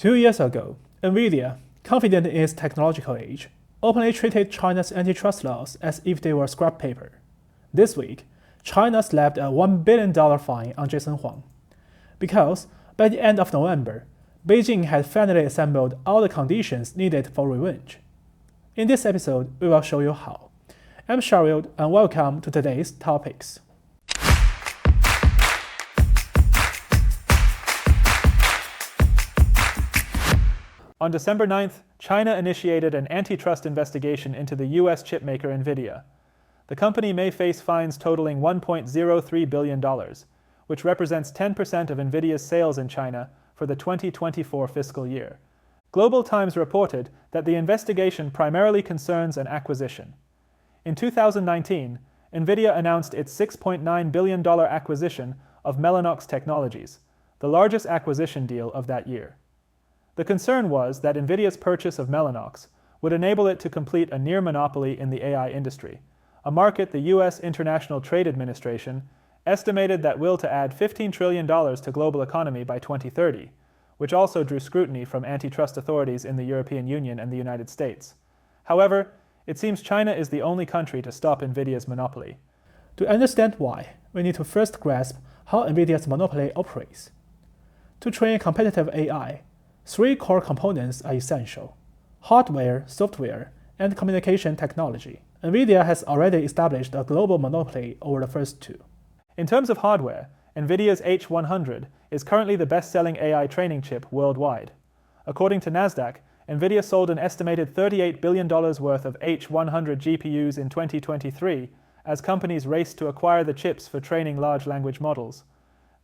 2 years ago, Nvidia, confident in its technological age, openly treated China's antitrust laws as if they were scrap paper. This week, China slapped a $1 billion fine on Jason Huang. Because, by the end of November, Beijing had finally assembled all the conditions needed for revenge. In this episode, we will show you how. I'm Sherfield, and welcome to today's topics. On December 9th, China initiated an antitrust investigation into the US chipmaker Nvidia. The company may face fines totaling $1.03 billion, which represents 10% of Nvidia's sales in China for the 2024 fiscal year. Global Times reported that the investigation primarily concerns an acquisition. In 2019, Nvidia announced its $6.9 billion acquisition of Mellanox Technologies, the largest acquisition deal of that year. The concern was that Nvidia's purchase of Mellanox would enable it to complete a near monopoly in the AI industry, a market the US International Trade Administration estimated that will to add $15 trillion to global economy by 2030, which also drew scrutiny from antitrust authorities in the European Union and the United States. However, it seems China is the only country to stop Nvidia's monopoly. To understand why, we need to first grasp how Nvidia's monopoly operates. To train competitive AI, three core components are essential: hardware, software, and communication technology. Nvidia has already established a global monopoly over the first two. In terms of hardware, Nvidia's H100 is currently the best-selling AI training chip worldwide. According to Nasdaq, Nvidia sold an estimated $38 billion worth of H100 GPUs in 2023 as companies raced to acquire the chips for training large language models.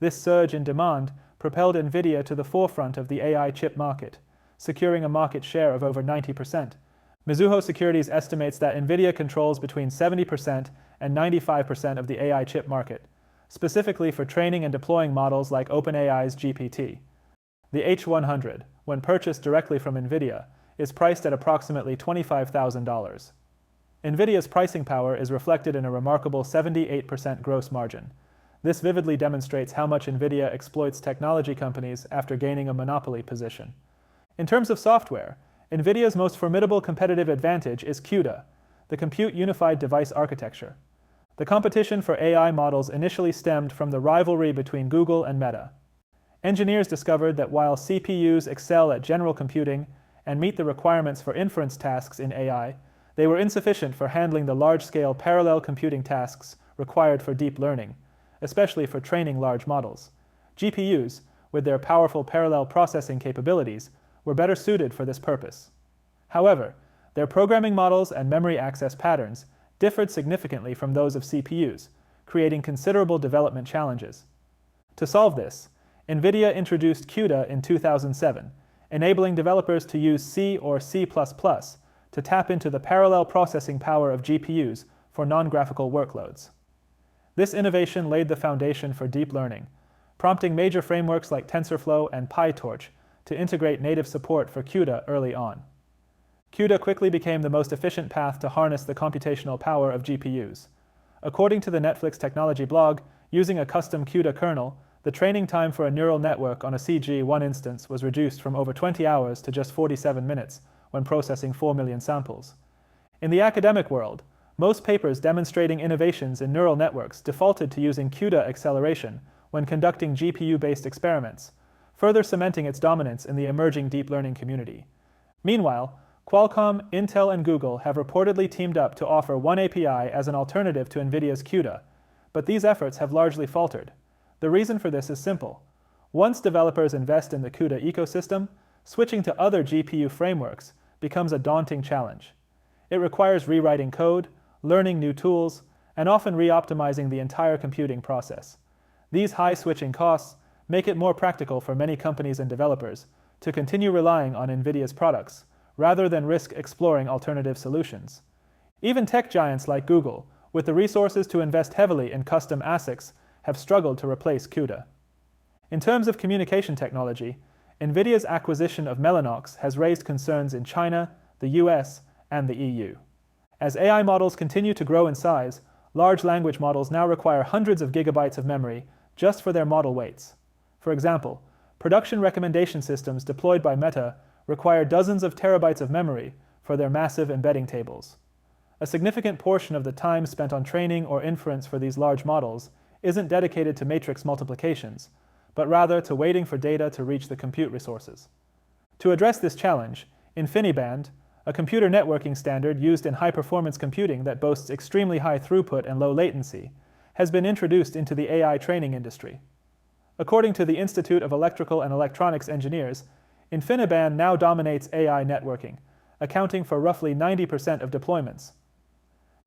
This surge in demand propelled Nvidia to the forefront of the AI chip market, securing a market share of over 90%. Mizuho Securities estimates that Nvidia controls between 70% and 95% of the AI chip market, specifically for training and deploying models like OpenAI's GPT. The H100, when purchased directly from Nvidia, is priced at approximately $25,000. Nvidia's pricing power is reflected in a remarkable 78% gross margin. This vividly demonstrates how much Nvidia exploits technology companies after gaining a monopoly position. In terms of software, Nvidia's most formidable competitive advantage is CUDA, the Compute Unified Device Architecture. The competition for AI models initially stemmed from the rivalry between Google and Meta. Engineers discovered that while CPUs excel at general computing and meet the requirements for inference tasks in AI, they were insufficient for handling the large-scale parallel computing tasks required for deep learning, especially for training large models. GPUs, with their powerful parallel processing capabilities, were better suited for this purpose. However, their programming models and memory access patterns differed significantly from those of CPUs, creating considerable development challenges. To solve this, Nvidia introduced CUDA in 2007, enabling developers to use C or C++ to tap into the parallel processing power of GPUs for non-graphical workloads. This innovation laid the foundation for deep learning, prompting major frameworks like TensorFlow and PyTorch to integrate native support for CUDA early on. CUDA quickly became the most efficient path to harness the computational power of GPUs. According to the Netflix technology blog, using a custom CUDA kernel, the training time for a neural network on a CG1 instance was reduced from over 20 hours to just 47 minutes when processing 4 million samples. In the academic world, most papers demonstrating innovations in neural networks defaulted to using CUDA acceleration when conducting GPU-based experiments, further cementing its dominance in the emerging deep learning community. Meanwhile, Qualcomm, Intel, and Google have reportedly teamed up to offer one API as an alternative to Nvidia's CUDA, but these efforts have largely faltered. The reason for this is simple. Once developers invest in the CUDA ecosystem, switching to other GPU frameworks becomes a daunting challenge. It requires rewriting code, learning new tools, and often re-optimizing the entire computing process. These high switching costs make it more practical for many companies and developers to continue relying on Nvidia's products, rather than risk exploring alternative solutions. Even tech giants like Google, with the resources to invest heavily in custom ASICs, have struggled to replace CUDA. In terms of communication technology, Nvidia's acquisition of Mellanox has raised concerns in China, the US, and the EU. As AI models continue to grow in size, large language models now require hundreds of gigabytes of memory just for their model weights. For example, production recommendation systems deployed by Meta require dozens of terabytes of memory for their massive embedding tables. A significant portion of the time spent on training or inference for these large models isn't dedicated to matrix multiplications, but rather to waiting for data to reach the compute resources. To address this challenge, InfiniBand, a computer networking standard used in high-performance computing that boasts extremely high throughput and low latency, has been introduced into the AI training industry. According to the Institute of Electrical and Electronics Engineers, InfiniBand now dominates AI networking, accounting for roughly 90% of deployments.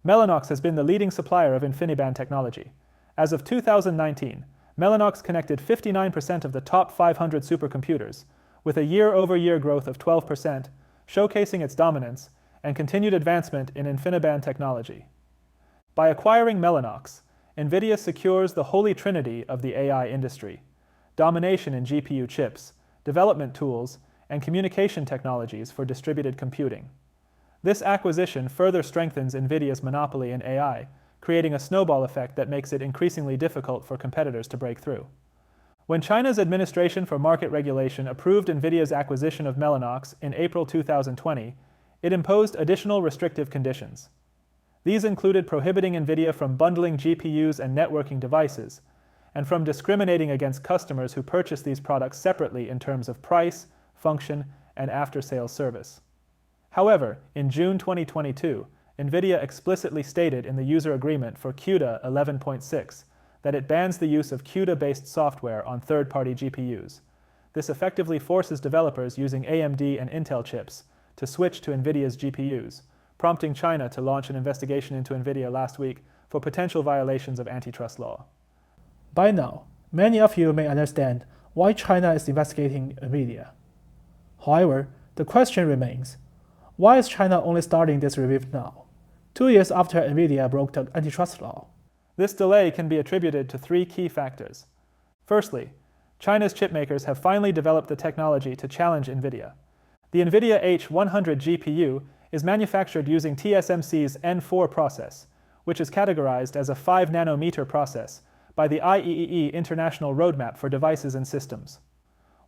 Mellanox has been the leading supplier of InfiniBand technology. As of 2019, Mellanox connected 59% of the top 500 supercomputers, with a year-over-year growth of 12%, showcasing its dominance and continued advancement in InfiniBand technology. By acquiring Mellanox, Nvidia secures the holy trinity of the AI industry: domination in GPU chips, development tools, and communication technologies for distributed computing. This acquisition further strengthens Nvidia's monopoly in AI, creating a snowball effect that makes it increasingly difficult for competitors to break through. When China's Administration for Market Regulation approved Nvidia's acquisition of Mellanox in April 2020, it imposed additional restrictive conditions. These included prohibiting Nvidia from bundling GPUs and networking devices, and from discriminating against customers who purchase these products separately in terms of price, function, and after-sales service. However, in June 2022, Nvidia explicitly stated in the user agreement for CUDA 11.6 that it bans the use of CUDA-based software on third-party GPUs. This effectively forces developers using AMD and Intel chips to switch to Nvidia's GPUs, prompting China to launch an investigation into Nvidia last week for potential violations of antitrust law. By now, many of you may understand why China is investigating Nvidia. However, the question remains, why is China only starting this review now, 2 years after Nvidia broke the antitrust law? This delay can be attributed to three key factors. Firstly, China's chipmakers have finally developed the technology to challenge Nvidia. The Nvidia H100 GPU is manufactured using TSMC's N4 process, which is categorized as a 5-nanometer process by the IEEE International Roadmap for Devices and Systems.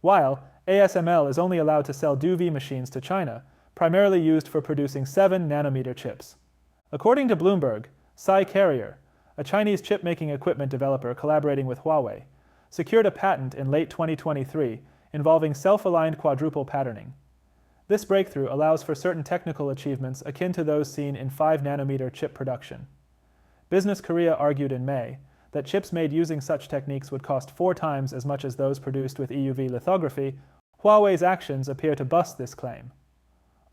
While ASML is only allowed to sell DUV machines to China, primarily used for producing 7-nanometer chips. According to Bloomberg, Carrier, a Chinese chip-making equipment developer collaborating with Huawei, secured a patent in late 2023 involving self-aligned quadruple patterning. This breakthrough allows for certain technical achievements akin to those seen in 5-nanometer chip production. Business Korea argued in May that chips made using such techniques would cost 4 times as much as those produced with EUV lithography. Huawei's actions appear to bust this claim.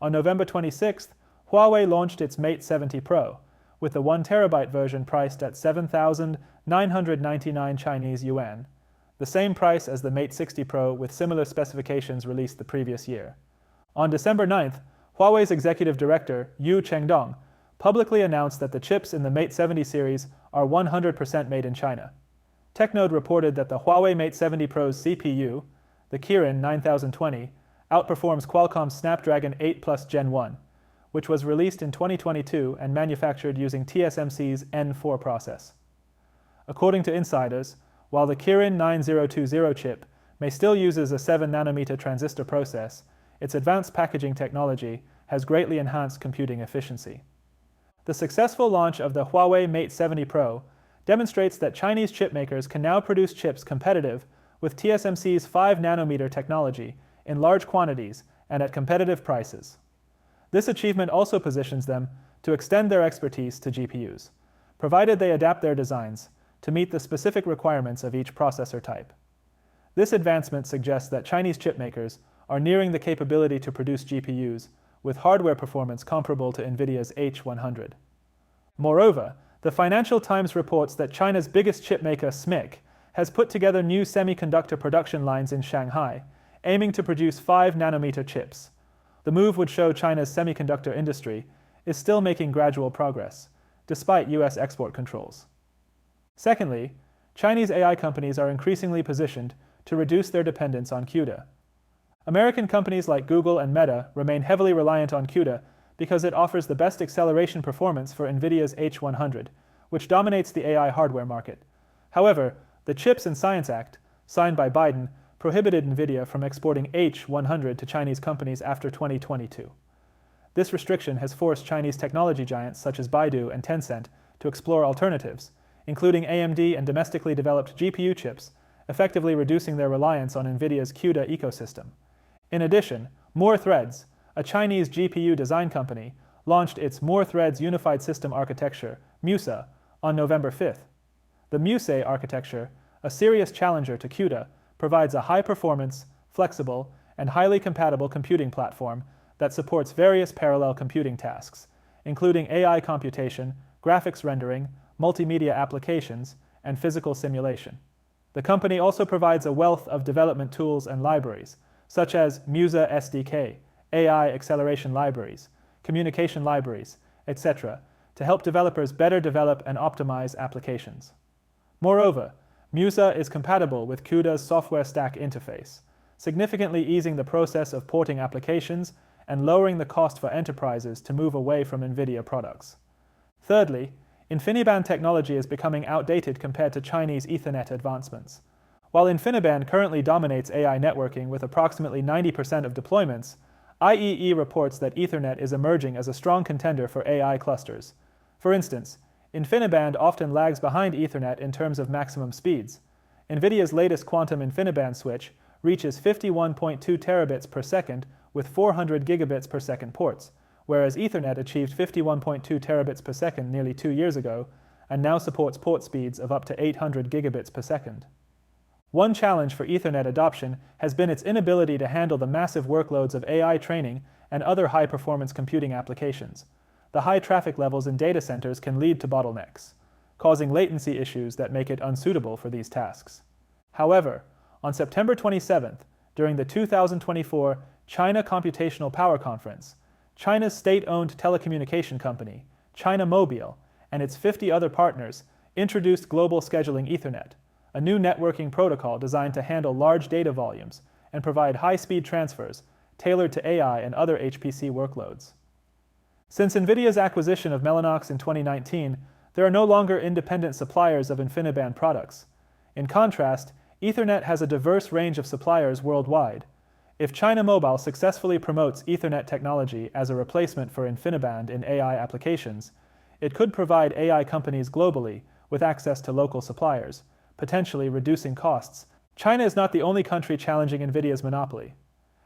On November 26th, Huawei launched its Mate 70 Pro, with the 1TB version priced at 7,999 Chinese yuan, the same price as the Mate 60 Pro with similar specifications released the previous year. On December 9th, Huawei's executive director, Yu Chengdong, publicly announced that the chips in the Mate 70 series are 100% made in China. TechNode reported that the Huawei Mate 70 Pro's CPU, the Kirin 9020, outperforms Qualcomm's Snapdragon 8 Plus Gen 1, which was released in 2022 and manufactured using TSMC's N4 process. According to insiders, while the Kirin 9020 chip may still uses a 7-nanometer transistor process, its advanced packaging technology has greatly enhanced computing efficiency. The successful launch of the Huawei Mate 70 Pro demonstrates that Chinese chipmakers can now produce chips competitive with TSMC's 5-nanometer technology in large quantities and at competitive prices. This achievement also positions them to extend their expertise to GPUs, provided they adapt their designs to meet the specific requirements of each processor type. This advancement suggests that Chinese chipmakers are nearing the capability to produce GPUs with hardware performance comparable to Nvidia's H100. Moreover, the Financial Times reports that China's biggest chipmaker, SMIC, has put together new semiconductor production lines in Shanghai, aiming to produce 5-nanometer chips. The move would show China's semiconductor industry is still making gradual progress, despite US export controls. Secondly, Chinese AI companies are increasingly positioned to reduce their dependence on CUDA. American companies like Google and Meta remain heavily reliant on CUDA because it offers the best acceleration performance for Nvidia's H100, which dominates the AI hardware market. However, the CHIPS and Science Act, signed by Biden, prohibited Nvidia from exporting H100 to Chinese companies after 2022. This restriction has forced Chinese technology giants such as Baidu and Tencent to explore alternatives, including AMD and domestically developed GPU chips, effectively reducing their reliance on Nvidia's CUDA ecosystem. In addition, More Threads, a Chinese GPU design company, launched its More Threads Unified System Architecture, MUSA, on November 5th. The MUSA architecture, a serious challenger to CUDA, provides a high-performance, flexible, and highly compatible computing platform that supports various parallel computing tasks, including AI computation, graphics rendering, multimedia applications, and physical simulation. The company also provides a wealth of development tools and libraries, such as MUSA SDK, AI acceleration libraries, communication libraries, etc., to help developers better develop and optimize applications. Moreover, MUSA is compatible with CUDA's software stack interface, significantly easing the process of porting applications and lowering the cost for enterprises to move away from Nvidia products. Thirdly, InfiniBand technology is becoming outdated compared to Chinese Ethernet advancements. While InfiniBand currently dominates AI networking with approximately 90% of deployments, IEE reports that Ethernet is emerging as a strong contender for AI clusters. For instance, InfiniBand often lags behind Ethernet in terms of maximum speeds. Nvidia's latest quantum InfiniBand switch reaches 51.2 terabits per second with 400 gigabits per second ports, whereas Ethernet achieved 51.2 terabits per second nearly 2 years ago and now supports port speeds of up to 800 gigabits per second. One challenge for Ethernet adoption has been its inability to handle the massive workloads of AI training and other high-performance computing applications. The high traffic levels in data centers can lead to bottlenecks, causing latency issues that make it unsuitable for these tasks. However, on September 27th, during the 2024 China Computational Power Conference, China's state-owned telecommunication company, China Mobile, and its 50 other partners introduced Global Scheduling Ethernet, a new networking protocol designed to handle large data volumes and provide high-speed transfers tailored to AI and other HPC workloads. Since Nvidia's acquisition of Mellanox in 2019, there are no longer independent suppliers of InfiniBand products. In contrast, Ethernet has a diverse range of suppliers worldwide. If China Mobile successfully promotes Ethernet technology as a replacement for InfiniBand in AI applications, it could provide AI companies globally with access to local suppliers, potentially reducing costs. China is not the only country challenging Nvidia's monopoly.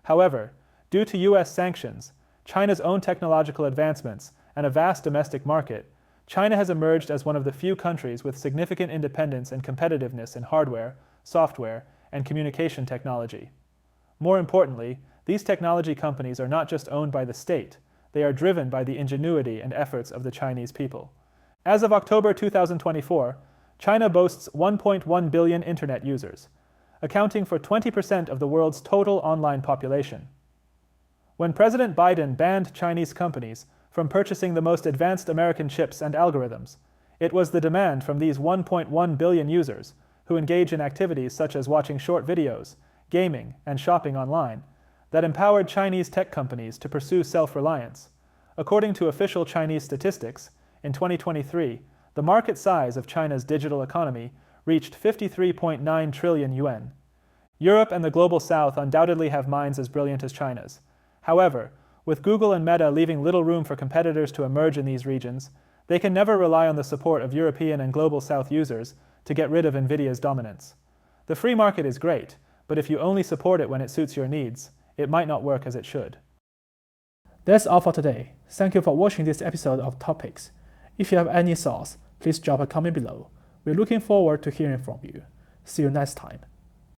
However, due to US sanctions, China's own technological advancements, and a vast domestic market, China has emerged as one of the few countries with significant independence and competitiveness in hardware, software, and communication technology. More importantly, these technology companies are not just owned by the state, they are driven by the ingenuity and efforts of the Chinese people. As of October 2024, China boasts 1.1 billion internet users, accounting for 20% of the world's total online population. When President Biden banned Chinese companies from purchasing the most advanced American chips and algorithms, it was the demand from these 1.1 billion users, who engage in activities such as watching short videos, gaming, and shopping online, that empowered Chinese tech companies to pursue self-reliance. According to official Chinese statistics, in 2023, the market size of China's digital economy reached 53.9 trillion yuan. Europe and the global south undoubtedly have minds as brilliant as China's. However, with Google and Meta leaving little room for competitors to emerge in these regions, they can never rely on the support of European and global south users to get rid of Nvidia's dominance. The free market is great, but if you only support it when it suits your needs, it might not work as it should. That's all for today. Thank you for watching this episode of Topics. If you have any thoughts, please drop a comment below. We're looking forward to hearing from you. See you next time.